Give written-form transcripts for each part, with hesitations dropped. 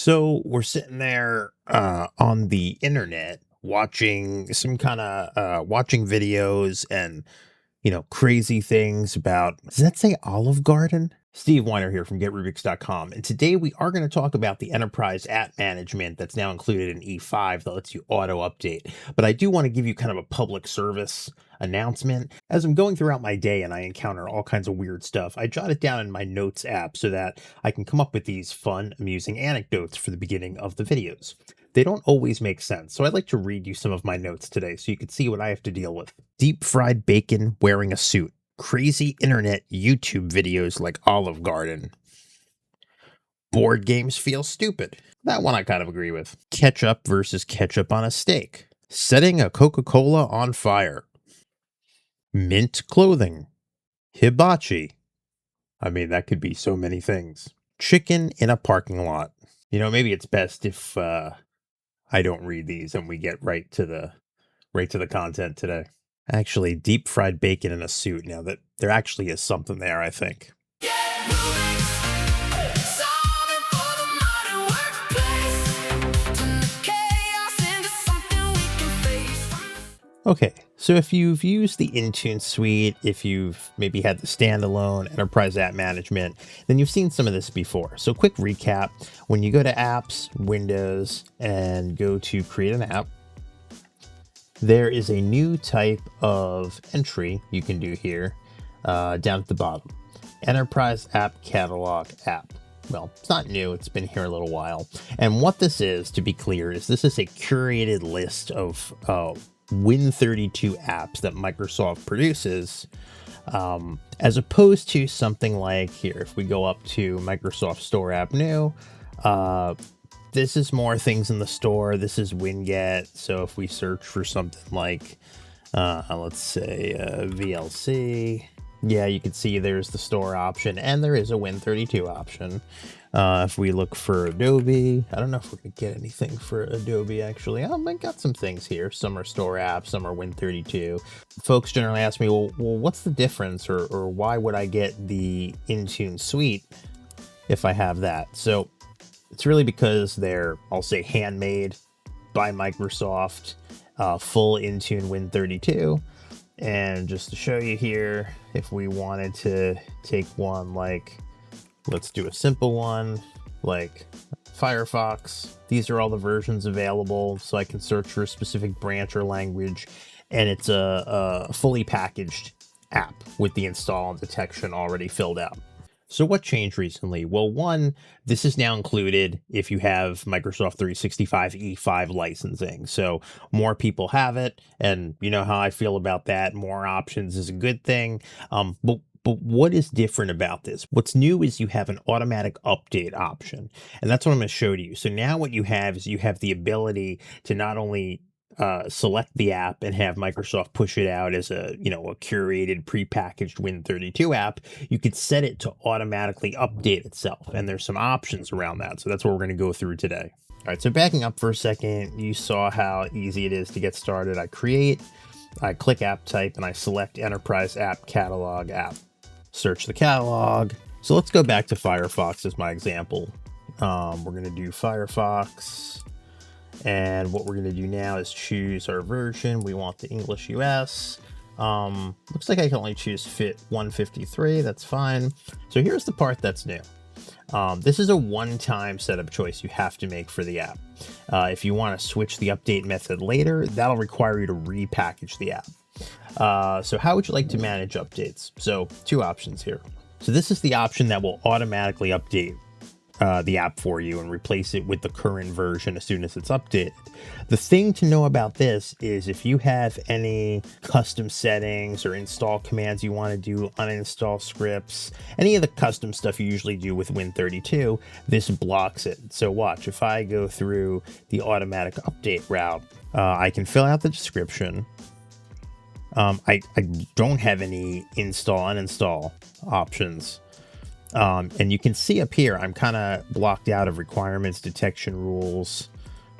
So we're sitting there on the internet watching some kind of watching videos and crazy things about, does that say Olive Garden? Steve Weiner here from GetRubix.com, and today we are going to talk about the Enterprise App Management that's now included in E5 that lets you auto update. But I do want to give you kind of a public service announcement. As I'm going throughout my day and I encounter all kinds of weird stuff, I jot it down in my notes app so that I can come up with these fun, amusing anecdotes for the beginning of the videos. They don't always make sense, so I'd like to read you some of my notes today so you can see what I have to deal with. Deep fried bacon wearing a suit. Crazy internet YouTube videos like Olive Garden. Board games feel stupid. That one I kind of agree with. Ketchup versus ketchup on a steak. Setting a Coca-Cola on fire. Mint clothing. Hibachi. I mean, that could be so many things. Chicken in a parking lot. Maybe it's best if I don't read these and we get right to the content today. Actually, deep fried bacon in a suit. Now that there actually is something there, I think. Okay, so if you've used the Intune suite, if you've maybe had the standalone Enterprise App Management, then you've seen some of this before. So quick recap, when you go to Apps, Windows, and go to Create an App, there is a new type of entry you can do here down at the bottom. Enterprise App Catalog App. Well, it's not new, it's been here a little while. And what this is, to be clear, is this is a curated list of Win32 apps that Microsoft produces, as opposed to something like here, if we go up to Microsoft Store App New, this is more things in the store. This is WinGet. So if we search for something like, let's say VLC, yeah, you can see there's the store option and there is a Win32 option. If we look for Adobe, I don't know if we're going to get anything for Adobe actually. I got some things here. Some are store apps, some are Win32. Folks generally ask me, well, what's the difference or why would I get the Intune suite if I have that? So it's really because they're, I'll say, handmade by Microsoft, full Intune Win32. And just to show you here, if we wanted to take one like, let's do a simple one like Firefox. These are all the versions available, so I can search for a specific branch or language, and it's a fully packaged app with the install and detection already filled out. So what changed recently? Well, one, this is now included if you have Microsoft 365 E5 licensing. So more people have it, and you know how I feel about that. More options is a good thing. But what is different about this? What's new is you have an automatic update option, and that's what I'm going to show you. So now what you have is you have the ability to not only select the app and have Microsoft push it out as a curated prepackaged Win32 app. You could set it to automatically update itself, and there's some options around that. So that's what we're going to go through today. All right, so backing up for a second, you saw how easy it is to get started. I click app type, and I select Enterprise App Catalog app. Search the catalog. So let's go back to Firefox as my example. We're going to do Firefox. And what we're going to do now is choose our version. We want the English US. Looks like I can only choose Fit 153. That's fine. So here's the part that's new. This is a one-time setup choice you have to make for the app. If you want to switch the update method later, that'll require you to repackage the app. So how would you like to manage updates? So two options here. So this is the option that will automatically update the app for you and replace it with the current version as soon as it's updated. The thing to know about this is if you have any custom settings or install commands you want to do, uninstall scripts, any of the custom stuff you usually do with Win32, this blocks it. So watch, if I go through the automatic update route, I can fill out the description. I don't have any install, uninstall options. And you can see up here, I'm kind of blocked out of requirements, detection rules,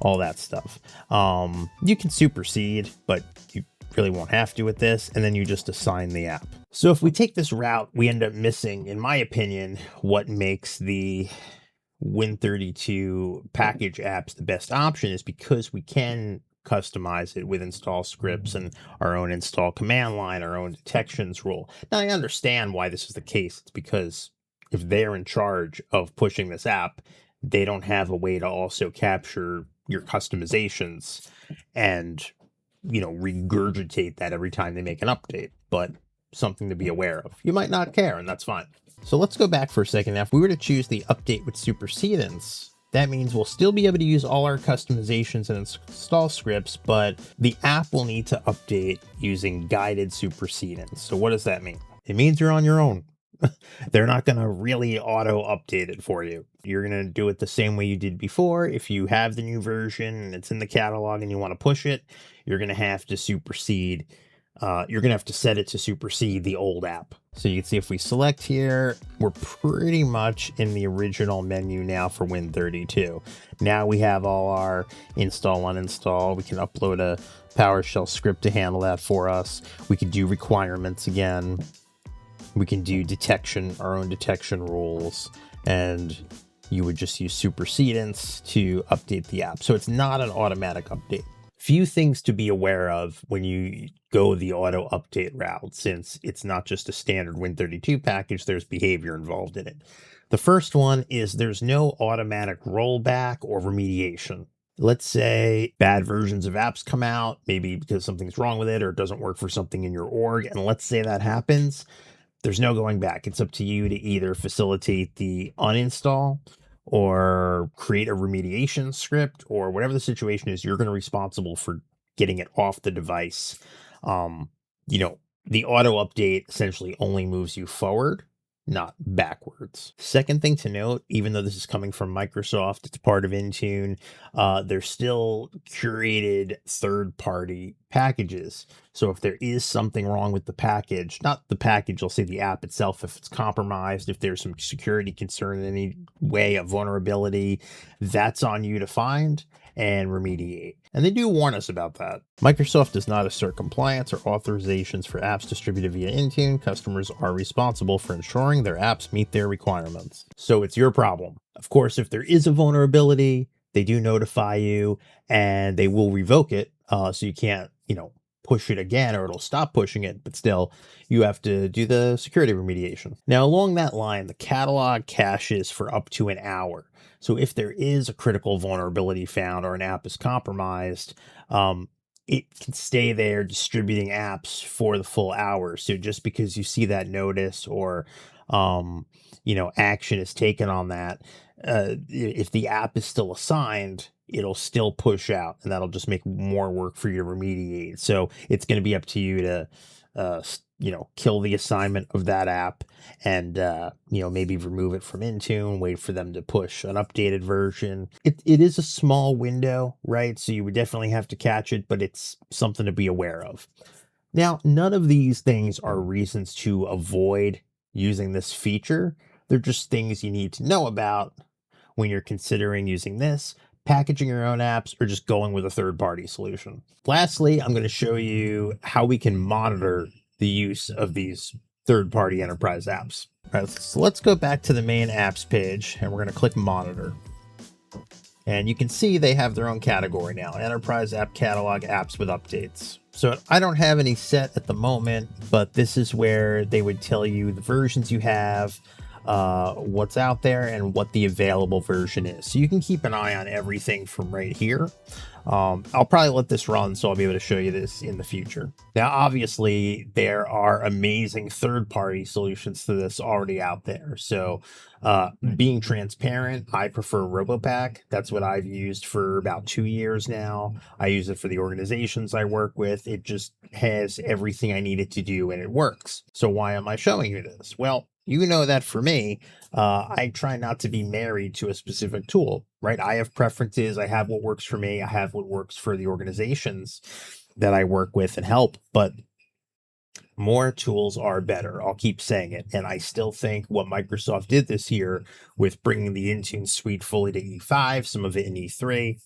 all that stuff. You can supersede, but you really won't have to with this. And then you just assign the app. So if we take this route, we end up missing, in my opinion, what makes the Win32 package apps the best option is because we can customize it with install scripts and our own install command line, our own detections rule. Now, I understand why this is the case. It's because if they're in charge of pushing this app, they don't have a way to also capture your customizations and, regurgitate that every time they make an update. But something to be aware of. You might not care, and that's fine. So let's go back for a second. Now, if we were to choose the update with supersedence, that means we'll still be able to use all our customizations and install scripts, but the app will need to update using guided supersedence. So what does that mean? It means you're on your own. They're not going to really auto update it for you. You're going to do it the same way you did before. If you have the new version and it's in the catalog and you want to push it, you're going to have to supersede. You're going to have to set it to supersede the old app. So you can see if we select here, we're pretty much in the original menu now for Win32. Now we have all our install, uninstall. We can upload a PowerShell script to handle that for us. We can do requirements again. We can do detection, our own detection rules, and you would just use supersedence to update the app. So it's not an automatic update. Few things to be aware of when you go the auto update route, since it's not just a standard Win32 package, there's behavior involved in it. The first one is there's no automatic rollback or remediation. Let's say bad versions of apps come out, maybe because something's wrong with it or it doesn't work for something in your org, and let's say that happens. There's no going back. It's up to you to either facilitate the uninstall or create a remediation script, or whatever the situation is, you're going to be responsible for getting it off the device. The auto update essentially only moves you forward, not backwards. Second thing to note, even though this is coming from Microsoft, it's part of Intune, they're still curated third-party packages. So if there is something wrong with the package, not the package, I'll say the app itself, if it's compromised, if there's some security concern in any way, a vulnerability, that's on you to find and remediate. And they do warn us about that. Microsoft does not assert compliance or authorizations for apps distributed via Intune. Customers are responsible for ensuring their apps meet their requirements. So it's your problem. Of course, if there is a vulnerability, they do notify you and they will revoke it. So you can't, push it again or it'll stop pushing it, but still you have to do the security remediation. Now, along that line, the catalog caches for up to an hour. So if there is a critical vulnerability found or an app is compromised, it can stay there distributing apps for the full hour. So just because you see that notice or, action is taken on that, if the app is still assigned, it'll still push out, and that'll just make more work for you to remediate. So it's going to be up to you to, kill the assignment of that app and, maybe remove it from Intune, wait for them to push an updated version. It is a small window, right? So you would definitely have to catch it, but it's something to be aware of. Now, none of these things are reasons to avoid using this feature. They're just things you need to know about when you're considering using this, packaging your own apps, or just going with a third-party solution. Lastly, I'm going to show you how we can monitor the use of these third-party enterprise apps. All right, so let's go back to the main apps page, and we're going to click Monitor. And you can see they have their own category now, Enterprise App Catalog Apps with Updates. So I don't have any set at the moment, but this is where they would tell you the versions you have, what's out there, and what the available version is. So you can keep an eye on everything from right here. I'll probably let this run so I'll be able to show you this in the future. Now, obviously, there are amazing third-party solutions to this already out there. So being transparent, I prefer RoboPack. That's what I've used for about 2 years now. I use it for the organizations I work with. It just has everything I need it to do, and it works. So why am I showing you this? Well, you know that for me, I try not to be married to a specific tool, right? I have preferences. I have what works for me. I have what works for the organizations that I work with and help, but more tools are better. I'll keep saying it. And I still think what Microsoft did this year with bringing the Intune suite fully to E5, some of it in E3,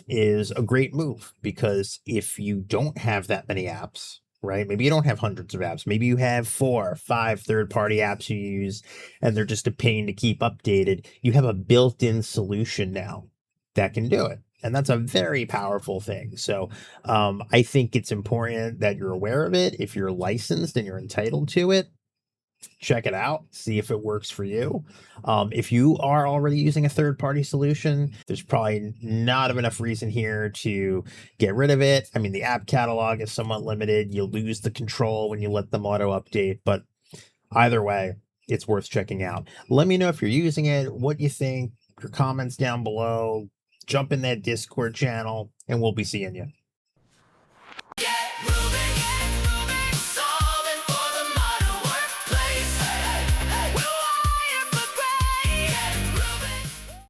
is a great move, because if you don't have that many apps, right? Maybe you don't have hundreds of apps. Maybe you have 4 or 5 third-party apps you use, and they're just a pain to keep updated. You have a built-in solution now that can do it. And that's a very powerful thing. So I think it's important that you're aware of it. If you're licensed and you're entitled to it, check it out, see if it works for you. If you are already using a third party solution, there's probably not enough reason here to get rid of it. I mean, the app catalog is somewhat limited. You lose the control when you let them auto update, but either way, it's worth checking out. Let me know if you're using it, what you think, your comments down below. Jump in that Discord channel, and we'll be seeing you.